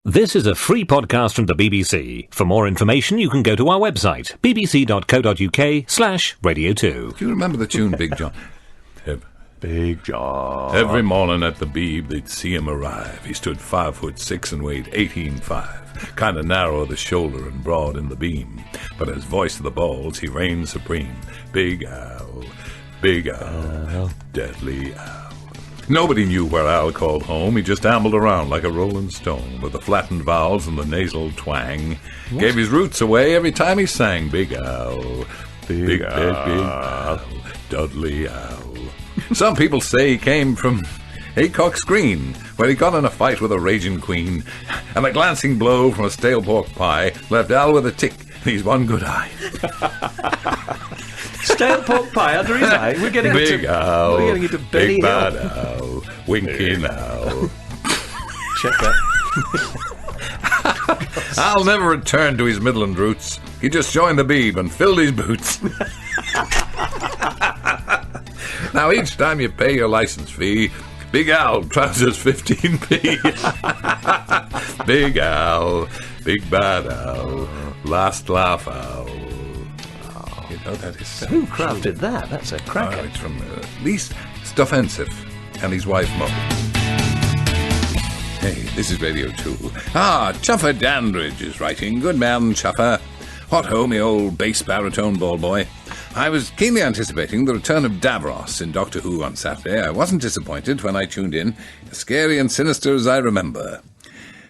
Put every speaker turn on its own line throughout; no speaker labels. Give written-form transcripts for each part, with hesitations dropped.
This is a free podcast from the BBC. For more information, you can go to our website, bbc.co.uk/radio 2.
Do you remember the tune Big John?
Big John.
Every morning at the Beeb, they'd see him arrive. He stood 5'6" and weighed 18.5. Kind of narrow at the shoulder and broad in the beam. But as voice of the balls, he reigned supreme. Big Al, deadly Al. Nobody knew where Al called home. He just ambled around like a rolling stone with the flattened vowels and the nasal twang. What? Gave his roots away every time he sang. Big Al, big Al, Dudley Al. Some people say he came from Aycock's Green, where he got in a fight with a raging queen, and a glancing blow from a stale pork pie left Al with a tick in his one good eye.
Stale pork pie under his eye. We're getting
Big Al,
we're getting into Benny
Big Bad
Hill.
Al, Winking Al.
Check that.
Al never returned to his Midland roots. He just joined the Beeb and filled his boots. Now, each time you pay your license fee, Big Al trousers 15p. Big Al, Big Bad Al, Last Laugh Al. You know, that is
Who crafted that? That's a cracker.
It's from Least Offensive and his wife Mo. Hey, this is Radio 2. Chuffer Dandridge is writing. Good man, Chuffer. Hot ho, me old bass baritone ball boy. I was keenly anticipating the return of Davros in Doctor Who on Saturday. I wasn't disappointed when I tuned in, as scary and sinister as I remember.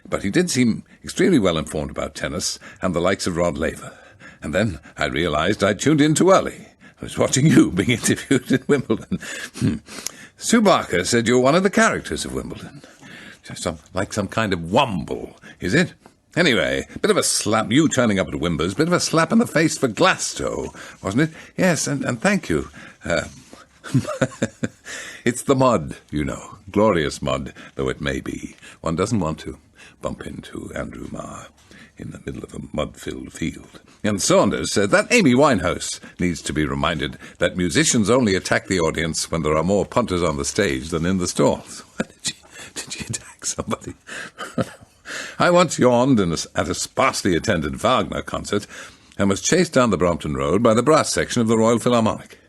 But he did seem extremely well informed about tennis and the likes of Rod Laver. And then I realised I'd tuned in too early. I was watching you being interviewed at Wimbledon. Sue Barker said you're one of the characters of Wimbledon. Just like some kind of womble, is it? Anyway, bit of a slap, you turning up at Wimbers, bit of a slap in the face for Glasto, wasn't it? Yes, and thank you. It's the mud, you know, glorious mud, though it may be. One doesn't want to bump into Andrew Marr in the middle of a mud-filled field. And Saunders said that Amy Winehouse needs to be reminded that musicians only attack the audience when there are more punters on the stage than in the stalls. Did she attack somebody? I once yawned at a sparsely attended Wagner concert and was chased down the Brompton Road by the brass section of the Royal Philharmonic.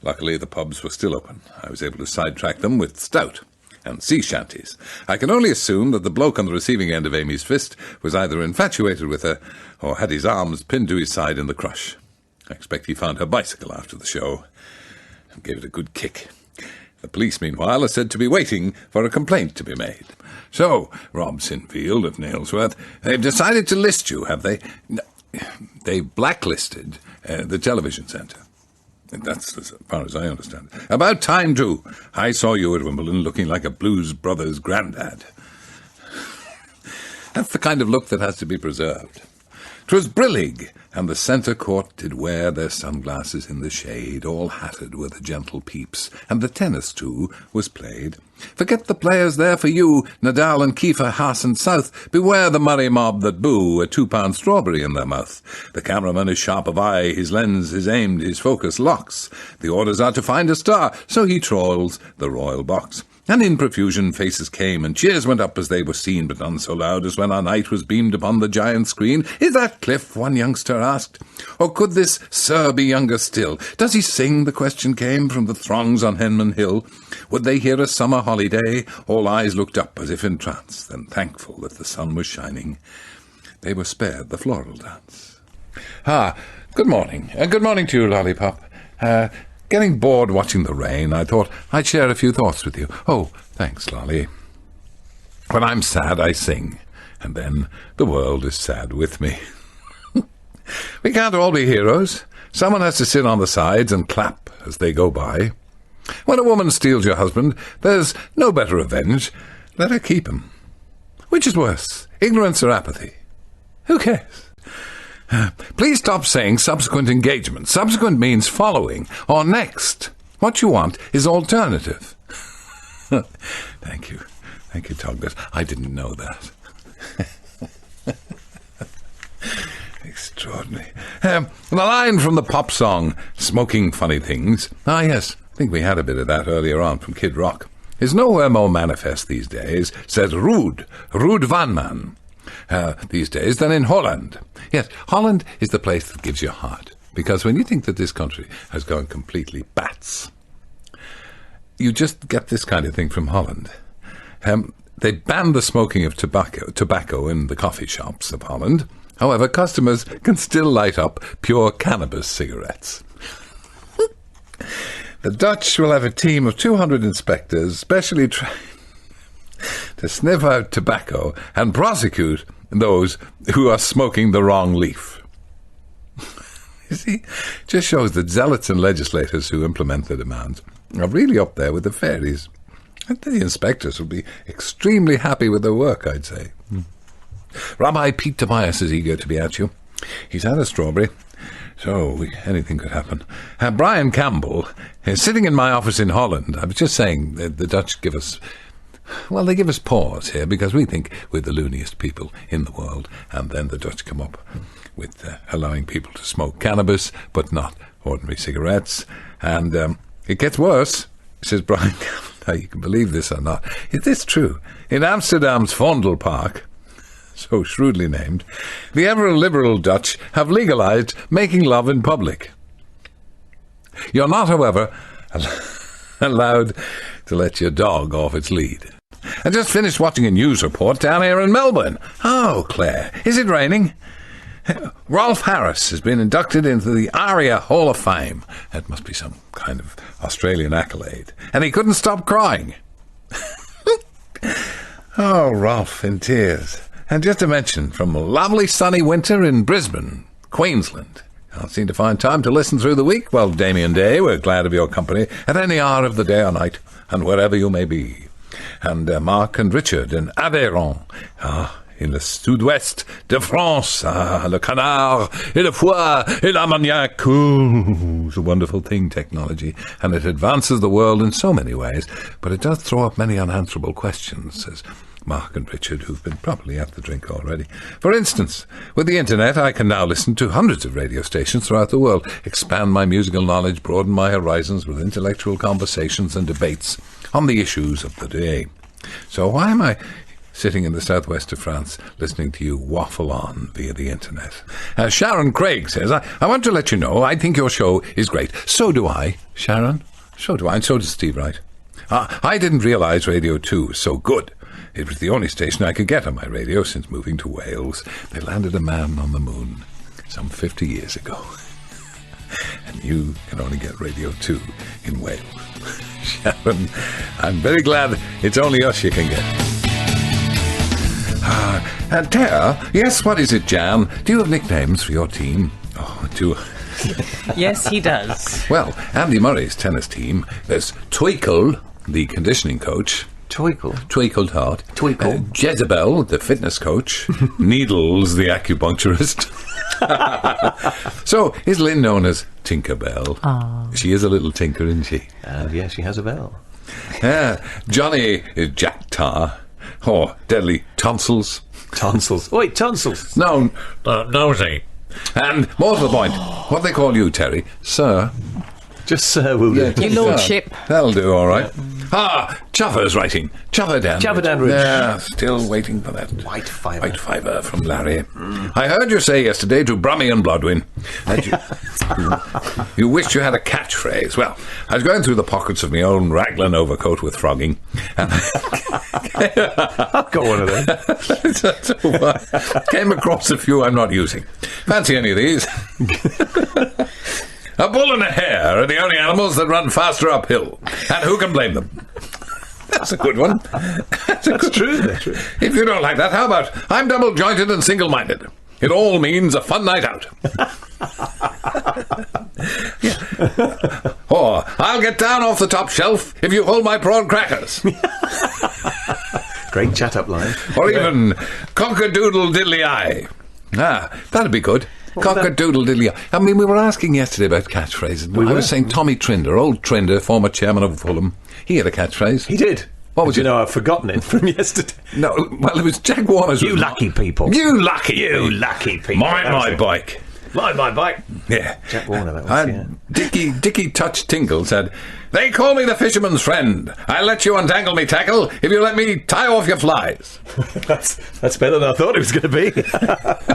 Luckily, the pubs were still open. I was able to sidetrack them with stout and sea shanties. I can only assume that the bloke on the receiving end of Amy's fist was either infatuated with her or had his arms pinned to his side in the crush. I expect he found her bicycle after the show and gave it a good kick. The police, meanwhile, are said to be waiting for a complaint to be made. So, Rob Sinfield of Nailsworth, they've decided to list you, have they? No, they've blacklisted the television centre. That's as far as I understand. About time, too. I saw you at Wimbledon looking like a Blues Brothers granddad. That's the kind of look that has to be preserved. 'Twas brillig, and the centre court did wear their sunglasses in the shade, all hatted were the gentle peeps, and the tennis, too, was played. Forget the players there for you, Nadal and Kiefer, Haas and South. Beware the Murray mob that boo, a 2-pound strawberry in their mouth. The cameraman is sharp of eye, his lens is aimed, his focus locks. The orders are to find a star, so he trawls the royal box. And in profusion faces came, and cheers went up as they were seen, but none so loud as when our night was beamed upon the giant screen. Is that Cliff? One youngster asked. Or could this sir be younger still? Does he sing? The question came from the throngs on Henman Hill. Would they hear a summer holiday? All eyes looked up as if in trance, then thankful that the sun was shining, they were spared the floral dance. Good morning. Good morning to you, Lollipop. Getting bored watching the rain, I thought I'd share a few thoughts with you. Oh, thanks, Lolly. When I'm sad, I sing, and then the world is sad with me. We can't all be heroes. Someone has to sit on the sides and clap as they go by. When a woman steals your husband, there's no better revenge. Let her keep him. Which is worse, ignorance or apathy? Who cares? Please stop saying subsequent engagement. Subsequent means following or next. What you want is alternative. Thank you. Thank you, Togbert. I didn't know that. Extraordinary. The line from the pop song, Smoking Funny Things. Yes, I think we had a bit of that earlier on from Kid Rock. Is nowhere more manifest these days, said Ruud Van Man. these days than in Holland. Yes, Holland is the place that gives you heart, because when you think that this country has gone completely bats, you just get this kind of thing from Holland. They banned the smoking of tobacco in the coffee shops of Holland. However, customers can still light up pure cannabis cigarettes. The Dutch will have a team of 200 inspectors specially trained to sniff out tobacco and prosecute those who are smoking the wrong leaf. You see, just shows that zealots and legislators who implement the demands are really up there with the fairies. And the inspectors will be extremely happy with their work, I'd say. Rabbi Pete Tobias is eager to be at you. He's had a strawberry, so anything could happen. Brian Campbell is sitting in my office in Holland. I was just saying that the Dutch give us... Well, they give us pause here because we think we're the looniest people in the world, and then the Dutch come up with allowing people to smoke cannabis, but not ordinary cigarettes. And it gets worse, says Brian Campbell. Now, you can believe this or not. Is this true? In Amsterdam's Vondelpark, so shrewdly named, the ever-liberal Dutch have legalized making love in public. You're not, however, allowed to let your dog off its lead. I just finished watching a news report down here in Melbourne. Oh, Claire, is it raining? Rolf Harris has been inducted into the ARIA Hall of Fame. That must be some kind of Australian accolade. And he couldn't stop crying. Oh, Rolf in tears. And just to mention, from a lovely sunny winter in Brisbane, Queensland. Can't seem to find time to listen through the week. Well, Damien Day, we're glad of your company at any hour of the day or night, and wherever you may be. And Mark and Richard in Aveyron. In le sud-ouest de France, le canard, et le foie, et l'armagnac. It's a wonderful thing, technology, and it advances the world in so many ways, but it does throw up many unanswerable questions, says Mark and Richard, who've been properly at the drink already. For instance, with the internet, I can now listen to hundreds of radio stations throughout the world, expand my musical knowledge, broaden my horizons with intellectual conversations and debates on the issues of the day. So why am I sitting in the southwest of France, listening to you waffle on via the internet? Sharon Craig says, I want to let you know, I think your show is great. So do I, Sharon. So do I, and so does Steve Wright. I didn't realise Radio 2 was so good. It was the only station I could get on my radio since moving to Wales. They landed a man on the moon some 50 years ago. And you can only get Radio 2 in Wales. Sharon, I'm very glad it's only us you can get. And Tara, yes, what is it, Jan? Do you have nicknames for your team? Oh, do...
Yes, he does.
Well, Andy Murray's tennis team, there's Twinkle, the conditioning coach.
Twinkle.
Twinkle. Jezebel, the fitness coach. Needles, the acupuncturist. So, is Lynn known as Tinkerbell?
Aww.
She is a little tinker, isn't she?
Yes, she has a bell.
Johnny is Jack Tar. Oh, deadly tonsils.
Tonsils. Wait, tonsils.
No, nosy. And more to the point, what they call you, Terry? Sir.
Just sir will do.
Your lordship.
That'll do, all right. Chuffer's writing. Chuffer Danbridge.
Chuffer Danbridge.
Yeah, still waiting for that.
White fibre.
White fibre from Larry. I heard you say yesterday to Brummy and Blodwin that you wished you had a catchphrase. Well, I was going through the pockets of my own raglan overcoat with frogging, and
I've got one of them.
so I came across a few I'm not using. Fancy any of these? A bull and a hare are the only animals that run faster uphill. And who can blame them? That's a good one. That's
true.
If you don't like that, how about I'm double-jointed and single-minded? It all means a fun night out. Or I'll get down off the top shelf if you hold my prawn crackers.
Great chat-up line.
Or even cock-a-doodle-diddly-eye. That'd be good. Cock-a-doodle-diddly-eye. I mean, we were asking yesterday about catchphrases. I was saying Tommy Trinder, old Trinder, former chairman of Fulham. He had a catchphase.
He did.
What was
it? You know, I've forgotten it from yesterday.
No, well, it was Jack Warner's.
You lucky people.
You lucky
people.
Mind my bike.
Mind my bike.
Yeah.
Jack Warner, that was,
Dicky Touch Tingle said, They call me the fisherman's friend. I'll let you untangle me tackle if you let me tie off your flies.
That's better than I thought it was going to be.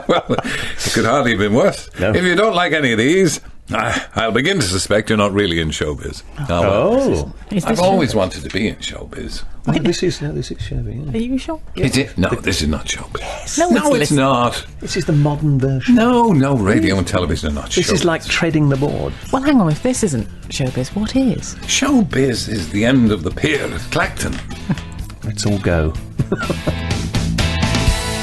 Well, it could hardly have been worse.
No.
If you don't like any of these, I'll begin to suspect you're not really in showbiz.
Oh.
I've always wanted to be in showbiz.
This is showbiz.
Are you sure?
Is it? No, this is not showbiz.
No,
It's not.
This is the modern version.
No, radio and television are not showbiz.
This is like treading the board.
Well, hang on. If this isn't showbiz, what is?
Showbiz is the end of the pier at Clacton.
Let's all go.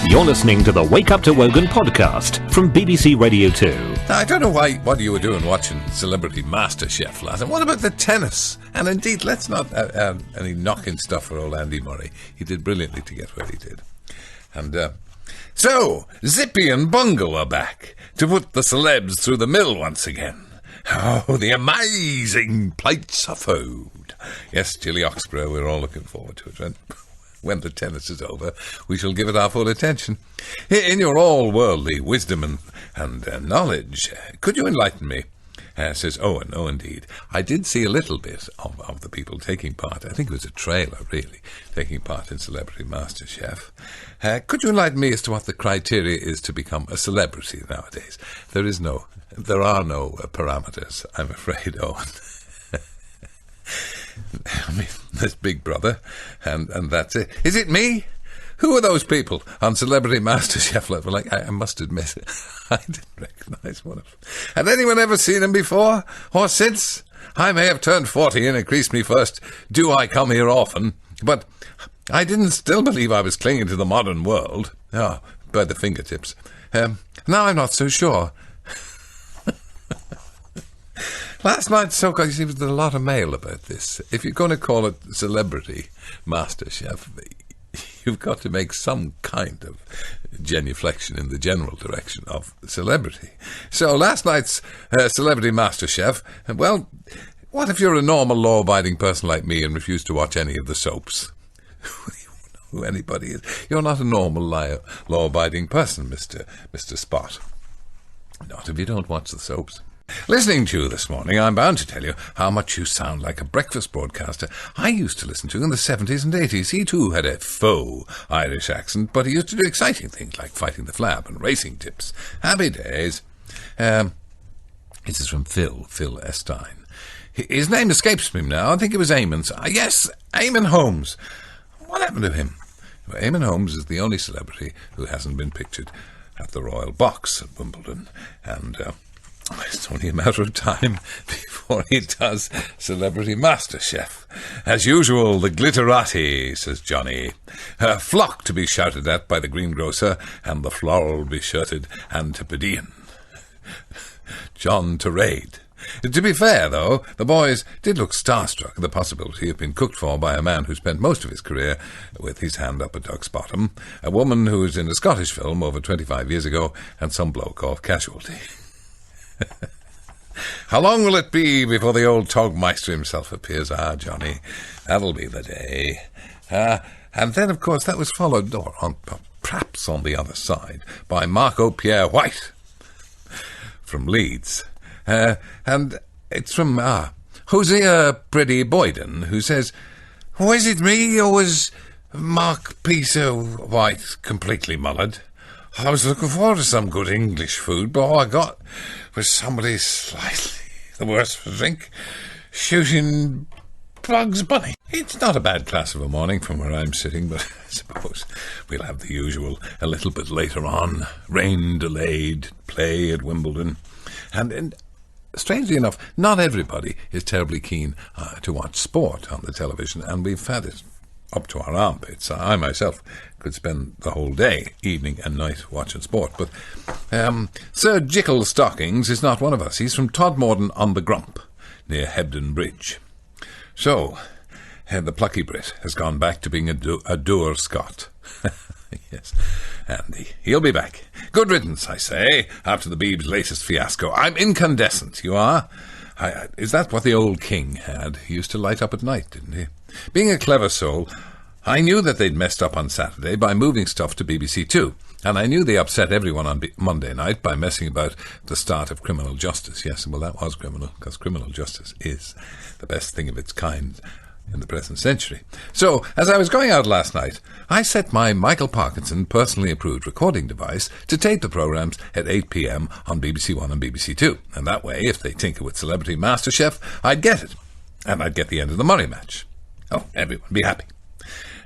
You're listening to the Wake Up to Wogan podcast from BBC Radio 2.
Now, I don't know what you were doing watching Celebrity Masterchef last night. What about the tennis? And indeed, let's not have any knocking stuff for old Andy Murray. He did brilliantly to get where he did. And so, Zippy and Bungle are back to put the celebs through the mill once again. Oh, the amazing plates of food. Yes, Gilly Oxborough, we're all looking forward to it. When the tennis is over, we shall give it our full attention. In your all-worldly wisdom and knowledge, could you enlighten me? Says Owen. Oh, indeed. I did see a little bit of the people taking part. I think it was a trailer, really, taking part in Celebrity Masterchef. Could you enlighten me as to what the criteria is to become a celebrity nowadays? There are no parameters, I'm afraid, Owen. I mean, there's Big Brother, and that's it. Is it me? Who are those people on Celebrity Masterchef level? Like, I must admit, I didn't recognise one of them. Had anyone ever seen him before or since? I may have turned 40 and increased me first. Do I come here often? But I didn't still believe I was clinging to the modern world. Oh, by the fingertips. Now I'm not so sure. Last night, so there was a lot of mail about this. If you're going to call it Celebrity Masterchef, you've got to make some kind of genuflection in the general direction of celebrity. So last night's Celebrity Masterchef, well, what if you're a normal law-abiding person like me and refuse to watch any of the soaps? Who anybody is. You're not a normal law-abiding person, Mr. Spot. Not if you don't watch the soaps. Listening to you this morning, I'm bound to tell you how much you sound like a breakfast broadcaster I used to listen to in the 70s and 80s. He too had a faux Irish accent, but he used to do exciting things like fighting the flab and racing tips. Happy days. This is from Phil Estine. His name escapes me now. I think it was Eamon. Yes, Eamon Holmes. What happened to him? Well, Eamon Holmes is the only celebrity who hasn't been pictured at the Royal Box at Wimbledon, and it's only a matter of time before he does Celebrity Masterchef. As usual, the glitterati, says Johnny. Flock to be shouted at by the greengrocer, and the floral be shirted Antipodean. John to raid. To be fair, though, the boys did look starstruck at the possibility of being cooked for by a man who spent most of his career with his hand up a duck's bottom, a woman who was in a Scottish film over 25 years ago, and some bloke off Casualty. How long will it be before the old Togmeister himself appears? Johnny, that'll be the day. And then, of course, that was followed, perhaps on the other side, by Marco Pierre White from Leeds. And it's from Hosea Pretty Boyden, who says, was it me or was Mark Peter White completely mullered? I was looking forward to some good English food, but all I got was somebody slightly the worse for drink, shooting Bugs Bunny. It's not a bad class of a morning from where I'm sitting, but I suppose we'll have the usual a little bit later on. Rain delayed, play at Wimbledon. And strangely enough, not everybody is terribly keen to watch sport on the television, and we've had it up to our armpits. I myself could spend the whole day, evening and night, watching sport. But Sir Jickle Stockings is not one of us. He's from Todmorden on the Grump, near Hebden Bridge. So, the plucky Brit has gone back to being a dour Scot. Yes, and he'll be back. Good riddance, I say, after the Beeb's latest fiasco. I'm incandescent, you are. Is that what the old king had? He used to light up at night, didn't he? Being a clever soul, I knew that they'd messed up on Saturday by moving stuff to BBC Two. And I knew they upset everyone on Monday night by messing about the start of criminal justice. Yes, well, that was criminal, because criminal justice is the best thing of its kind in the present century. So, as I was going out last night, I set my Michael Parkinson personally approved recording device to tape the programmes at 8 p.m. on BBC One and BBC Two. And that way, if they tinker with Celebrity Masterchef, I'd get it. And I'd get the end of the Murray match. Oh, everyone would be happy.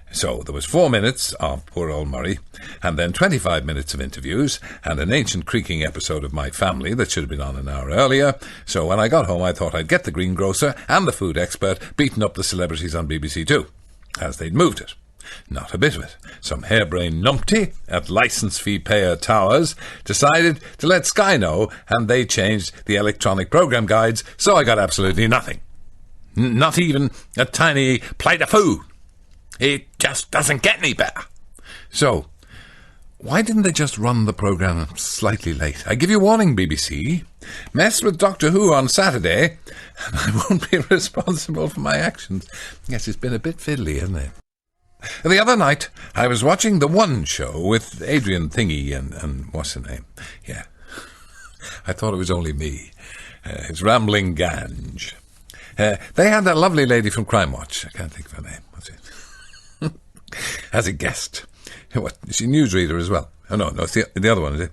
So there was 4 minutes of poor old Murray, and then 25 minutes of interviews, and an ancient creaking episode of My Family that should have been on an hour earlier. So when I got home, I thought I'd get the greengrocer and the food expert beating up the celebrities on BBC Two, as they'd moved it. Not a bit of it. Some harebrained numpty at licence fee payer Towers decided to let Sky know, and they changed the electronic programme guides, so I got absolutely nothing. Not even a tiny plate of food. It just doesn't get any better. So, why didn't they just run the programme slightly late? I give you warning, BBC. Mess with Doctor Who on Saturday, and I won't be responsible for my actions. Yes, it's been a bit fiddly, hasn't it? The other night, I was watching The One Show with Adrian Thingy and what's her name? Yeah. I thought it was only me. It's Rambling Gange. They had that lovely lady from Crime Watch. I can't think of her name. What's it? As a guest. What? Is she a newsreader as well? Oh, no, it's the other one, is it?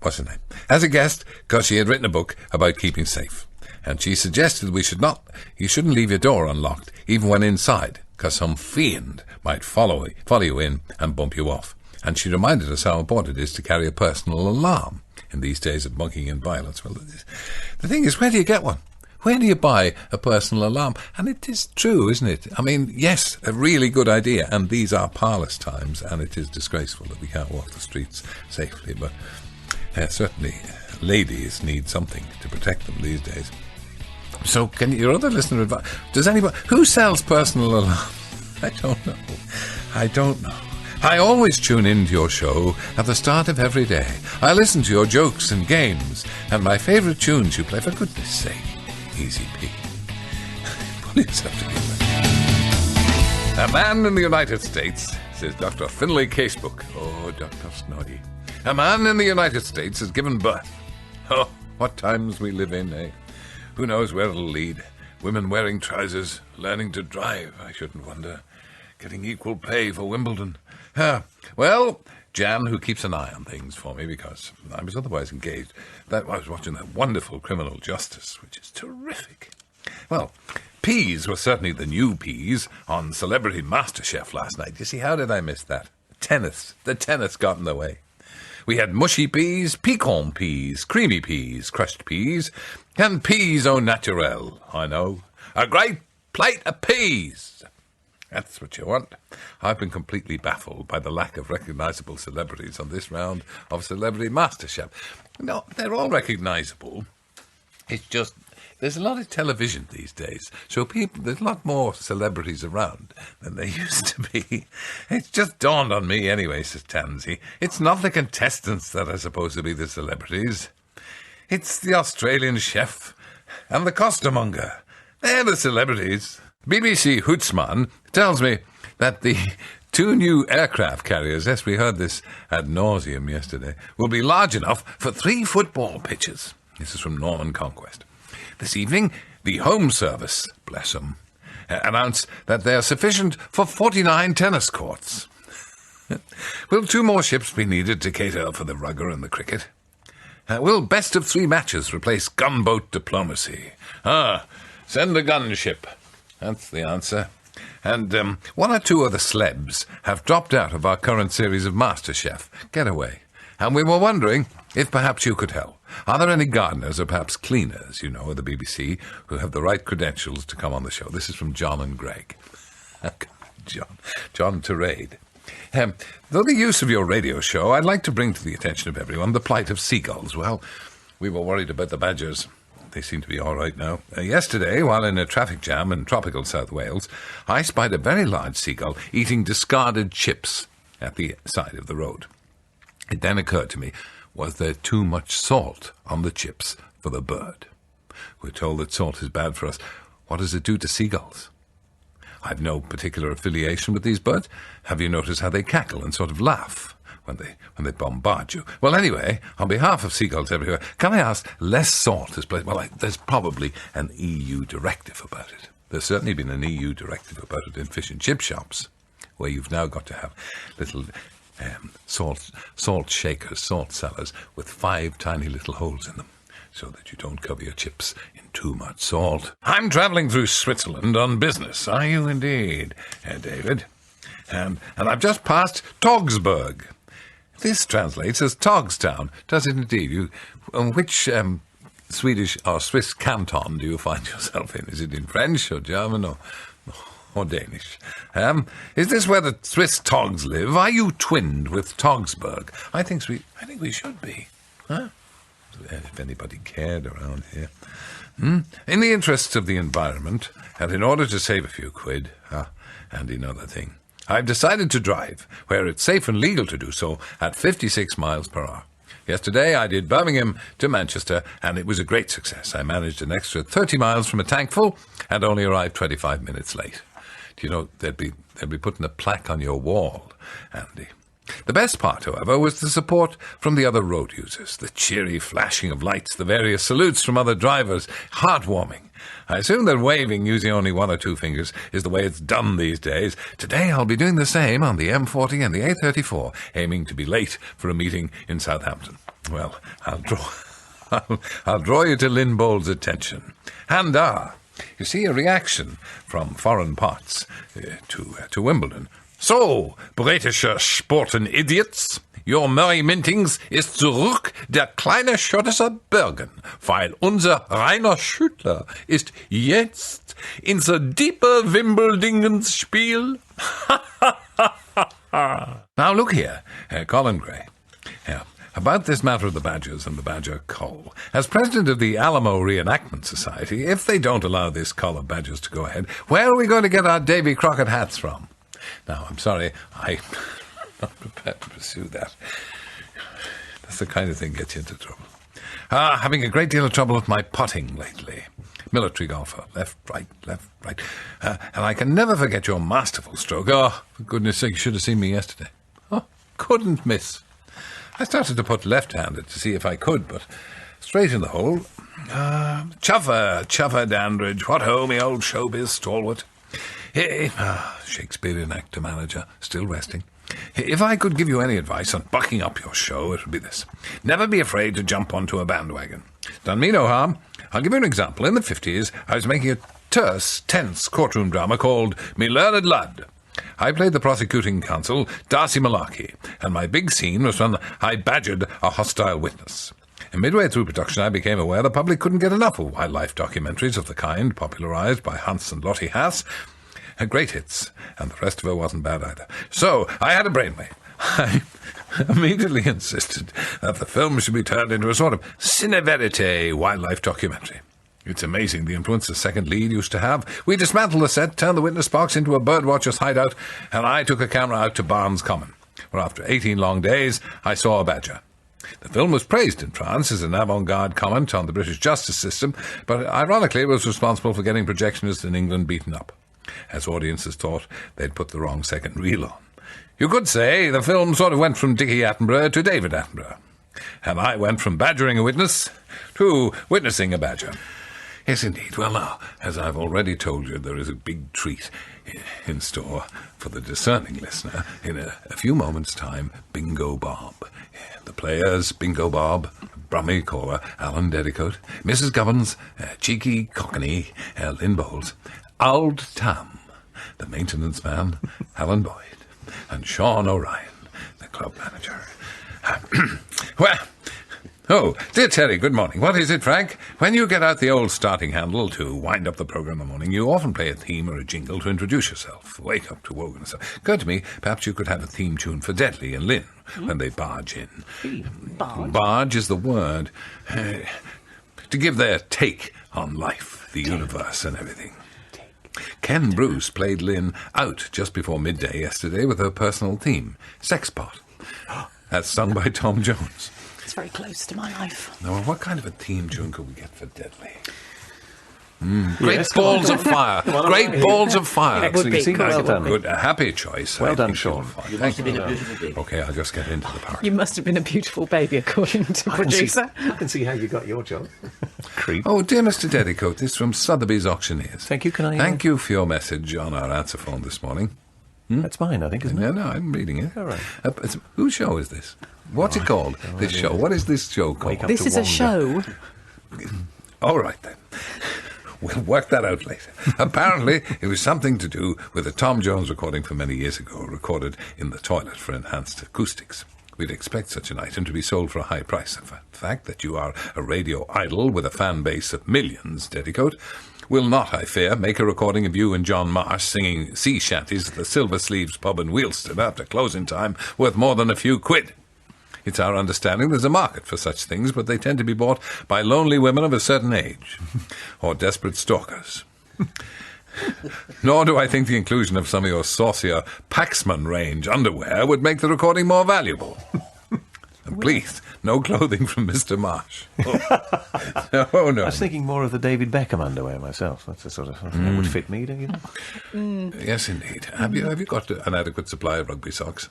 What's her name? As a guest, because she had written a book about keeping safe. And she suggested you shouldn't leave your door unlocked, even when inside, because some fiend might follow you in and bump you off. And she reminded us how important it is to carry a personal alarm in these days of mugging and violence. Well, the thing is, where do you get one? Where do you buy a personal alarm? And it is true, isn't it? I mean, yes, a really good idea, and these are parlous times, and it is disgraceful that we can't walk the streets safely, but certainly ladies need something to protect them these days. So, can your other listener advise? Does anybody... Who sells personal alarms? I don't know. I always tune into your show at the start of every day. I listen to your jokes and games, and my favourite tunes you play, for goodness sake. Easy P. Pull yourself together. A man in the United States, says Dr. Finlay Casebook. Oh, Dr. Snoddy. A man in the United States has given birth. Oh, what times we live in, eh? Who knows where it'll lead? Women wearing trousers, learning to drive, I shouldn't wonder. Getting equal pay for Wimbledon. Well, Jan, who keeps an eye on things for me because I was otherwise engaged, I was watching that wonderful Criminal Justice, which is terrific. Well, peas were certainly the new peas on Celebrity Masterchef last night. You see, how did I miss that? The tennis got in the way. We had mushy peas, pecan peas, creamy peas, crushed peas, and peas au naturel. I know. A great plate of peas. That's what you want. I've been completely baffled by the lack of recognisable celebrities on this round of Celebrity Masterchef. No, they're all recognisable. It's just, there's a lot of television these days, so there's a lot more celebrities around than there used to be. It's just dawned on me anyway, says Tansy. It's not the contestants that are supposed to be the celebrities. It's the Australian chef and the costermonger. They're the celebrities. BBC Hootsman tells me that the 2 new aircraft carriers, yes, we heard this ad nauseum yesterday, will be large enough for 3 football pitches. This is from Norman Conquest. This evening, the Home Service, bless them, announced that they are sufficient for 49 tennis courts. Will 2 more ships be needed to cater for the rugger and the cricket? Will best of 3 matches replace gunboat diplomacy? Send a gunship. That's the answer. And 1 or 2 other celebs have dropped out of our current series of MasterChef Getaway. And we were wondering if perhaps you could help. Are there any gardeners or perhaps cleaners, at the BBC, who have the right credentials to come on the show? This is from John and Greg. John Terade. Though the use of your radio show, I'd like to bring to the attention of everyone the plight of seagulls. Well, we were worried about the badgers. They seem to be all right now. Yesterday, while in a traffic jam in tropical South Wales, I spied a very large seagull eating discarded chips at the side of the road. It then occurred to me, was there too much salt on the chips for the bird? We're told that salt is bad for us. What does it do to seagulls? I've no particular affiliation with these birds. Have you noticed how they cackle and sort of laugh when they bombard you. Well, anyway, on behalf of seagulls everywhere, can I ask, less salt is placed? Well, there's probably an EU directive about it. There's certainly been an EU directive about it in fish and chip shops, where you've now got to have little salt shakers, salt cellars with 5 tiny little holes in them, so that you don't cover your chips in too much salt. I'm travelling through Switzerland on business. Are you indeed, David? And I've just passed Togsburg. This translates as Togstown. Does it indeed? Which Swedish or Swiss canton do you find yourself in? Is it in French or German or Danish? Is this where the Swiss Togs live? Are you twinned with Togsburg? I think we should be. Huh? If anybody cared around here. In the interests of the environment, and in order to save a few quid, and another thing, I've decided to drive, where it's safe and legal to do so, at 56 miles per hour. Yesterday I did Birmingham to Manchester, and it was a great success. I managed an extra 30 miles from a tank full, and only arrived 25 minutes late. Do you know, they'd be putting a plaque on your wall, Andy. The best part, however, was the support from the other road users, the cheery flashing of lights, the various salutes from other drivers, heartwarming. I assume that waving using only 1 or 2 fingers is the way it's done these days. Today I'll be doing the same on the M40 and the A34, aiming to be late for a meeting in Southampton. Well, I'll draw you to Lynn Bowles' attention. And you see a reaction from foreign parts to Wimbledon. So, britische Sporten-Idiots, your Merry-Mintings ist zurück, der kleine schottische Bergen, weil unser Rainer Schüttler ist jetzt in the deeper Wimbledingens Spiel. Now look here, Colin Gray. About this matter of the badgers and the badger cull. As president of the Alamo Reenactment Society, if they don't allow this cull of badgers to go ahead, where are we going to get our Davy Crockett hats from? Now, I'm sorry, I'm not prepared to pursue that. That's the kind of thing gets you into trouble. Having a great deal of trouble with my putting lately. Military golfer, left, right. And I can never forget your masterful stroke. Oh, for goodness sake, you should have seen me yesterday. Oh, couldn't miss. I started to put left-handed to see if I could, but straight in the hole. Chuffer, Dandridge, what ho, me old showbiz stalwart. Shakespearean actor-manager, still resting. If I could give you any advice on bucking up your show, it would be this. Never be afraid to jump onto a bandwagon. Done me no harm. I'll give you an example. In the 50s, I was making a terse, tense courtroom drama called Me Learned Lud. I played the prosecuting counsel, Darcy Malarkey, and my big scene was when I badgered a hostile witness. And midway through production, I became aware the public couldn't get enough of wildlife documentaries of the kind popularised by Hans and Lottie Haas. Great hits, and the rest of her wasn't bad either. So, I had a brainwave. I immediately insisted that the film should be turned into a sort of cine verite wildlife documentary. It's amazing the influence the second lead used to have. We dismantled the set, turned the witness box into a birdwatcher's hideout, and I took a camera out to Barnes Common, where after 18 long days, I saw a badger. The film was praised in France as an avant-garde comment on the British justice system, but ironically it was responsible for getting projectionists in England beaten up, as audiences thought they'd put the wrong second reel on. You could say the film sort of went from Dickie Attenborough to David Attenborough, and I went from badgering a witness to witnessing a badger. Yes, indeed. Well, now, as I've already told you, there is a big treat in store for the discerning listener. In a few moments' time, Bingo Bob. The players, Bingo Bob, Brummy Caller, Alan Dedicote, Mrs. Gubbins, Cheeky Cockney, Lynn Bowles, Auld Tam, the maintenance man, Alan Boyd, and Sean O'Ryan, the club manager. Oh, dear Terry, good morning. What is it, Frank? When you get out the old starting handle to wind up the programme in the morning, you often play a theme or a jingle to introduce yourself. Wake up to Wogan. Occurred to me, perhaps you could have a theme tune for Deadly and Lynn when they barge in.
Barge?
Barge is the word. To give their take on life, the universe and everything. Ken Bruce played Lynn out just before midday yesterday with her personal theme, Sexpot. That's sung by Tom Jones.
It's very close to my life.
Now, what kind of a theme tune could we get for Deadly? Great
Yes,
balls of fire. Great balls of fire.
Excellent.
be,
Well done.
Good, a happy choice.
Well
I
done,
think
Sean.
you'll find.
You
Thank
must have been a beautiful baby.
Okay, I'll just get into the part.
You must have been a beautiful baby, according to producer.
I can see how you got your job. Creep.
Oh, dear Mr. Dedicoat, this is from Sotheby's Auctioneers.
Thank you. Can I?
Thank you for your message on our answer phone this morning.
That's mine, I think, isn't it?
No, I'm reading it.
All right.
Whose show is this? What's it called? This show. What is this show called?
Wake up.
This
to
is a
wander.
show.
All right, then. We'll work that out later. Apparently, it was something to do with a Tom Jones recording from many years ago, recorded in the toilet for enhanced acoustics. We'd expect such an item to be sold for a high price. The fact that you are a radio idol with a fan base of millions, Dedicoat, will not, I fear, make a recording of you and John Marsh singing sea shanties at the Silver Sleeves pub in Wheelston after closing time worth more than a few quid. It's our understanding there's a market for such things, but they tend to be bought by lonely women of a certain age, or desperate stalkers. Nor do I think the inclusion of some of your saucier Paxman range underwear would make the recording more valuable. And please, no clothing from Mr. Marsh. Oh, no.
I was thinking more of the David Beckham underwear myself. That's the sort of that would fit me, don't you know?
Yes, indeed. Have you got an adequate supply of rugby socks?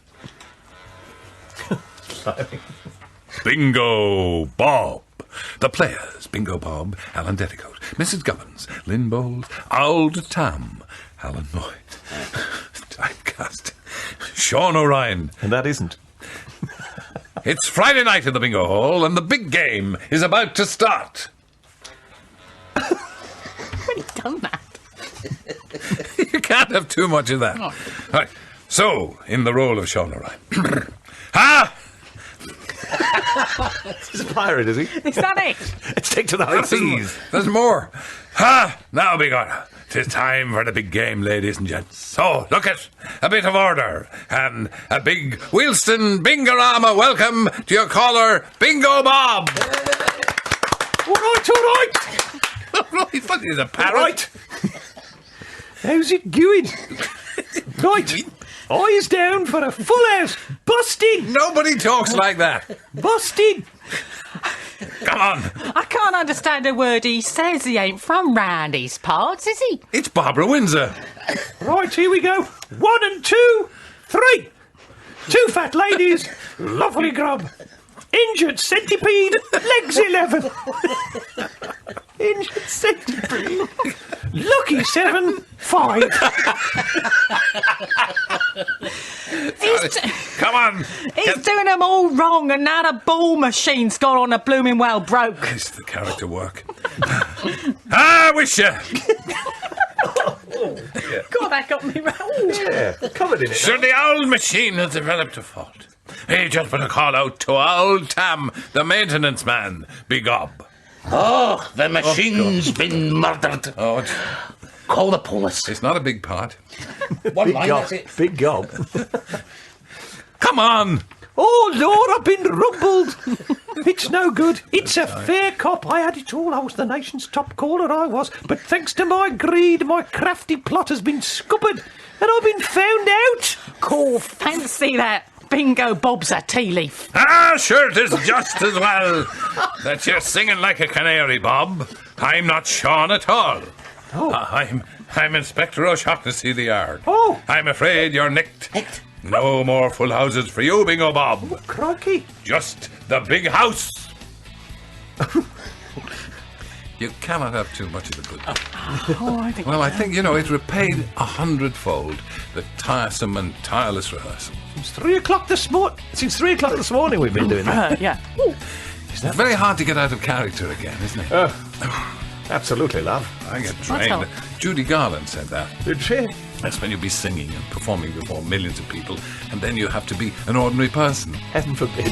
Bingo Bob. The players, Bingo Bob, Alan Dedicoat, Mrs. Gubbins, Lynn Bowles, Old Tam, Alan Boyd, Typecast, Sean O'Ryan.
And that isn't.
It's Friday night in the Bingo Hall, and the big game is about to start.
Already done that.
You can't have too much of that.
Oh.
Right. So, in the role of Sean O'Ryan. Ha!
He's a pirate, is he?
Is that it?
Let's take to the high seas.
There's more. Ha! Now be gone. 'Tis time for the big game, ladies and gents. So, look at a bit of order and a big Wheelston Bingorama welcome to your caller, Bingo Bob.
All right.
Right, what is a parrot?
Right. How's it going? Right. Eyes down for a full house. Busted.
Nobody talks like that.
Busted.
Come on.
I can't understand a word he says. He ain't from round these parts, is he?
It's Barbara Windsor.
Right, here we go. 1 and 2, 3. 2 fat ladies. Lovely grub. Injured centipede. Legs 11. Injured centipede. Lucky 7, 5.
Come on.
He's doing them all wrong, and now the ball machine's gone on a blooming well broke.
It's the character work. I wish you.
God, that got me round.
Yeah, covered in it.
Sure, the old machine has developed a fault. He just put a call out to old Tam, the maintenance man, Big Ob.
Oh, the machine's been murdered.
Oh,
Call the police.
it's not a big part.
One
Big
line,
gob.
that's it.
Big gob.
Come on.
Oh, Lord, I've been rumbled. It's no good. It's a fair cop. I had it all. I was the nation's top caller, I was. But thanks to my greed, my crafty plot has been scuppered, and I've been found out.
Cool, fancy that. Bingo Bob's a tea leaf.
Ah, sure, it is just as well that you're singing like a canary, Bob. I'm not Sean at all.
Oh.
I'm Inspector O'Shaughnessy the Yard.
Oh.
I'm afraid you're nicked. No more full houses for you, Bingo Bob.
Crikey.
Just the big house. You cannot have too much of the good.
Oh, I think.
Well, I think, it repaid 100-fold the tiresome and tireless rehearsal.
Since 3 o'clock this morning. Since 3 o'clock this morning, we've been doing that.
Yeah.
It's very hard to get out of character again, isn't it?
Absolutely, love.
I get
all.
drained. Judy Garland said that.
Did she?
That's when you'll be singing and performing before millions of people, and then you have to be an ordinary person.
Heaven forbid.